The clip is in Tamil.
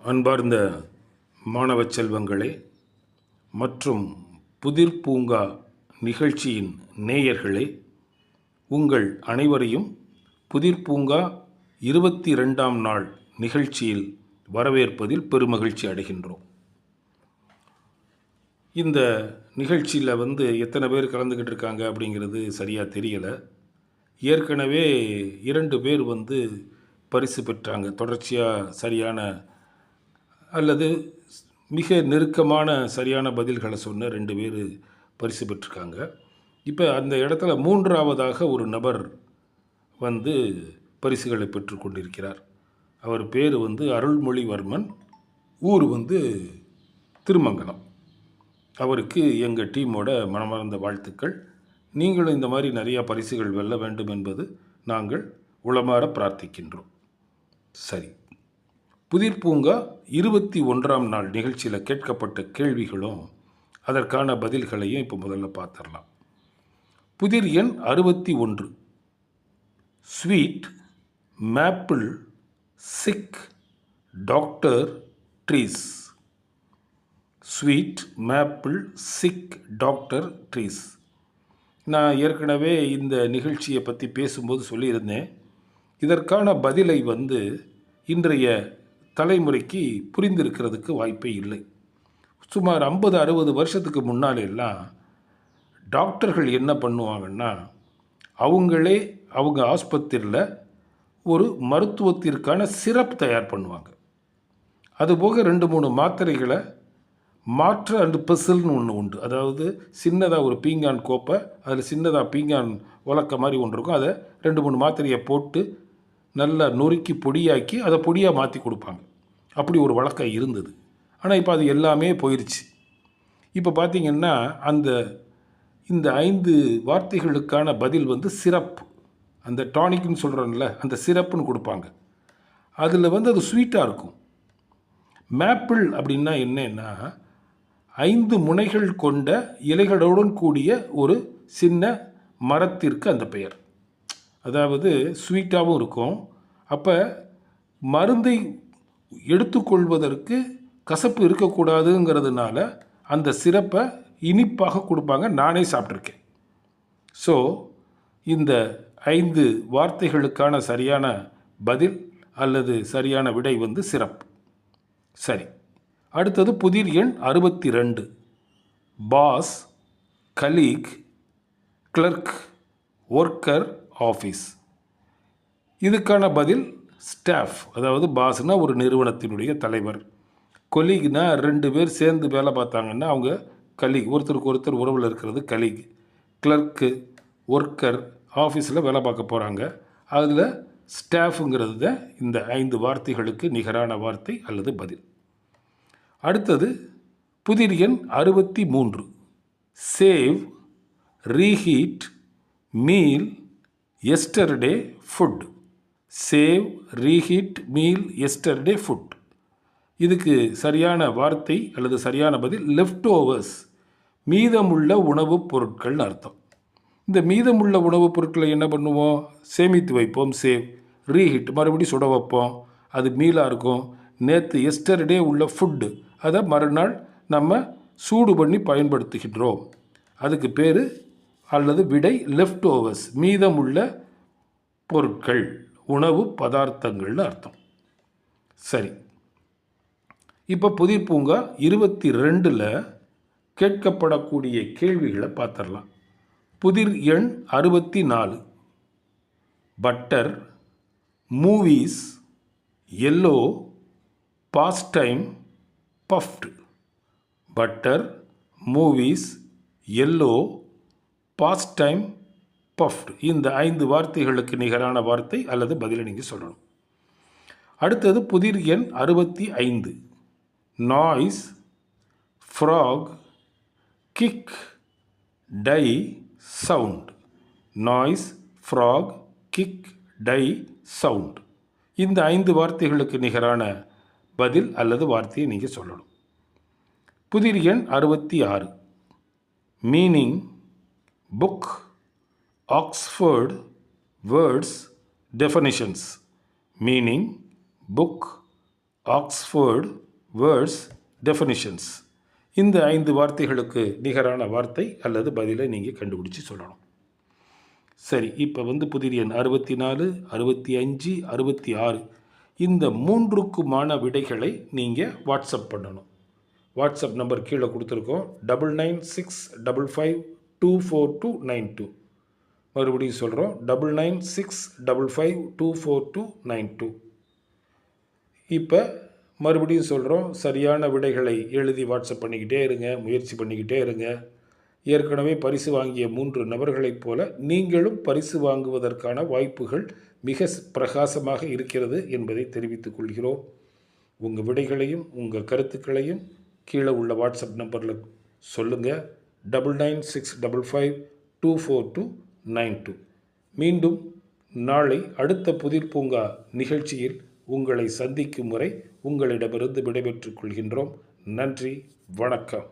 அன்பார்ந்த மாணவ செல்வங்களே மற்றும் புதிர் பூங்கா நிகழ்ச்சியின் நேயர்களே, உங்கள் அனைவரையும் புதிர் பூங்கா 22ஆம் நாள் நிகழ்ச்சியில் வரவேற்பதில் பெருமகிழ்ச்சி அடைகின்றோம். இந்த நிகழ்ச்சியில் எத்தனை பேர் கலந்துக்கிட்டு இருக்காங்க அப்படிங்கிறது சரியாக தெரியலை. ஏற்கனவே 2 பேர் பரிசு பெற்றாங்க. தொடர்ச்சியாக சரியான அல்லது மிக நெருக்கமான சரியான பதில்களை சொன்ன 2 பேர் பரிசு பெற்றிருக்காங்க. இப்போ அந்த இடத்துல 3ஆவதாக ஒரு நபர் பரிசுகளை பெற்றுக்கொண்டிருக்கிறார். அவர் பேர் அருள்மொழிவர்மன், ஊர் திருமங்கலம். அவருக்கு எங்கள் டீமோட மனமார்ந்த வாழ்த்துக்கள். நீங்களும் இந்த மாதிரி நிறையா பரிசுகள் வெல்ல வேண்டும் என்பது நாங்கள் உளமாற பிரார்த்திக்கின்றோம். சரி, புதிர் பூங்கா 21ஆம் நாள் நிகழ்ச்சியில் கேட்கப்பட்ட கேள்விகளும் அதற்கான பதில்களையும் இப்போ முதல்ல பார்த்துடலாம். புதிர் எண் 61, sweet maple sick doctor trees. Sweet maple sick doctor trees. நான் ஏற்கனவே இந்த நிகழ்ச்சியை பற்றி பேசும்போது சொல்லியிருந்தேன், இதற்கான பதிலை இன்றைய தலைமுறைக்கு புரிந்திருக்கிறதுக்கு வாய்ப்பே இல்லை. சுமார் 50-60 வருஷத்துக்கு முன்னாலெல்லாம் டாக்டர்கள் என்ன பண்ணுவாங்கன்னா, அவங்க ஆஸ்பத்திரியில் ஒரு மருத்துவத்திற்கான சிரப் தயார் பண்ணுவாங்க. அதுபோக 2-3 மாத்திரைகளை மாற்று அண்டு பெசில்னு ஒன்று உண்டு. அதாவது சின்னதாக ஒரு பீங்கான் கோப்பை, அதில் சின்னதாக பீங்கான் உலக்க மாதிரி ஒன்று இருக்கும். அதை 2-3 மாத்திரையை போட்டு நல்லா நொறுக்கி பொடியாக்கி அதை பொடியாக மாற்றி கொடுப்பாங்க. அப்படி ஒரு வழக்கம் இருந்தது. ஆனால் இப்போ அது எல்லாமே போயிடுச்சு. இப்போ பார்த்திங்கன்னா இந்த 5 வார்த்தைகளுக்கான பதில் சிரப், அந்த டானிக்னு சொல்கிறோம்ல, அந்த சிரப்புன்னு கொடுப்பாங்க. அதில் அது ஸ்வீட்டாக இருக்கும். மேப்பிள் அப்படின்னா என்னன்னா, 5 முனைகள் கொண்ட இலைகளுடன் கூடிய ஒரு சின்ன மரத்திற்கு அந்த பெயர். அதாவது ஸ்வீட்டாகவும் இருக்கும். அப்போ மருந்தை எடுத்துக்கொள்வதற்கு கசப்பு இருக்கக்கூடாதுங்கிறதுனால அந்த சிரப்பை இனிப்பாக கொடுப்பாங்க. நானே சாப்பிட்ருக்கேன். ஸோ இந்த 5 வார்த்தைகளுக்கான சரியான பதில் அல்லது சரியான விடை சிரப். சரி, அடுத்தது புதிர் எண் 62, boss, colleague, clerk, worker, office. இதுக்கான பதில் ஸ்டாஃப். அதாவது பாஸ்னா ஒரு நிறுவனத்தினுடைய தலைவர், கொலீக்னா 2 பேர் சேர்ந்து வேலை பார்த்தாங்கன்னா அவங்க கலீக், ஒருத்தருக்கு ஒருத்தர் உறவில் இருக்கிறது கலீக். கிளர்க்கு, ஒர்க்கர், ஆஃபீஸில் வேலை பார்க்க போகிறாங்க. அதில் ஸ்டாஃபுங்கிறது தான் இந்த 5 வார்த்தைகளுக்கு நிகரான வார்த்தை அல்லது பதில். அடுத்தது புதிர் எண் 63, save, reheat, meal, yesterday food. Save, reheat, meal, yesterday food. இதுக்கு சரியான வார்த்தை அல்லது சரியான பதில் லெஃப்ட் ஓவர்ஸ், மீதமுள்ள உணவுப் பொருட்கள்னு அர்த்தம். இந்த மீதமுள்ள உணவுப் பொருட்களை என்ன பண்ணுவோம்? சேமித்து வைப்போம். சேவ், ரீஹீட், மறுபடியும் சுட வைப்போம். அது மீலாக இருக்கும். நேற்று எஸ்டர்டே உள்ள ஃபுட்டு, அதை மறுநாள் நம்ம சூடு பண்ணி பயன்படுத்துகின்றோம். அதுக்கு பேர் அல்லது விடை லெஃப்ட் ஓவர்ஸ், மீதமுள்ள பொருட்கள், உணவு பதார்த்தங்கள்னு அர்த்தம். சரி, இப்போ புதிர் பூங்கா 22ல் கேட்கப்படக்கூடிய கேள்விகளை பார்த்துடலாம். புதிர் எண் 64, butter, movies, yellow, pastime, puffed. Butter, movies, yellow, pastime, puffed. இந்த 5 வார்த்தைகளுக்கு நிகரான வார்த்தை அல்லது பதிலை நீங்கள் சொல்லணும். அடுத்தது புதிர் எண் 65, noise, frog, kick, tie, sound. Noise, frog, kick, tie, sound. இந்த 5 வார்த்தைகளுக்கு நிகரான பதில் அல்லது வார்த்தையை நீங்கள் சொல்லணும். புதிர் எண் 66, meaning, book, Oxford, words, definitions. Meaning, book, Oxford words definitions. இந்த 5 வார்த்தைகளுக்கு நிகரான வார்த்தை அல்லது பதிலை நீங்கள் கண்டுபிடிச்சி சொல்லணும். சரி, இப்போ புதிர் எண் 64, 65, 66 இந்த 3க்குமான விடைகளை நீங்கள் வாட்ஸ்அப் பண்ணணும். வாட்ஸ்அப் நம்பர் கீழே கொடுத்துருக்கோம், 9965524292. மறுபடியும் சொல்கிறோம், 9965524292. இப்போ மறுபடியும் சொல்கிறோம், சரியான விடைகளை எழுதி வாட்ஸ்அப் பண்ணிக்கிட்டே இருங்க, முயற்சி பண்ணிக்கிட்டே இருங்க. ஏற்கனவே பரிசு வாங்கிய 3 நபர்களைப் போல நீங்களும் பரிசு வாங்குவதற்கான வாய்ப்புகள் மிக பிரகாசமாக இருக்கிறது என்பதை தெரிவித்துக் கொள்கிறோம். உங்கள் விடைகளையும் உங்கள் கருத்துக்களையும் கீழே உள்ள வாட்ஸ்அப் நம்பரில் சொல்லுங்கள், 9965524292. மீண்டும் நாளை அடுத்த புதிர் பூங்கா நிகழ்ச்சியில் உங்களை சந்திக்கும் முறை உங்களிடமிருந்து விடைபெற்றுக் கொள்கின்றோம். நன்றி, வணக்கம்.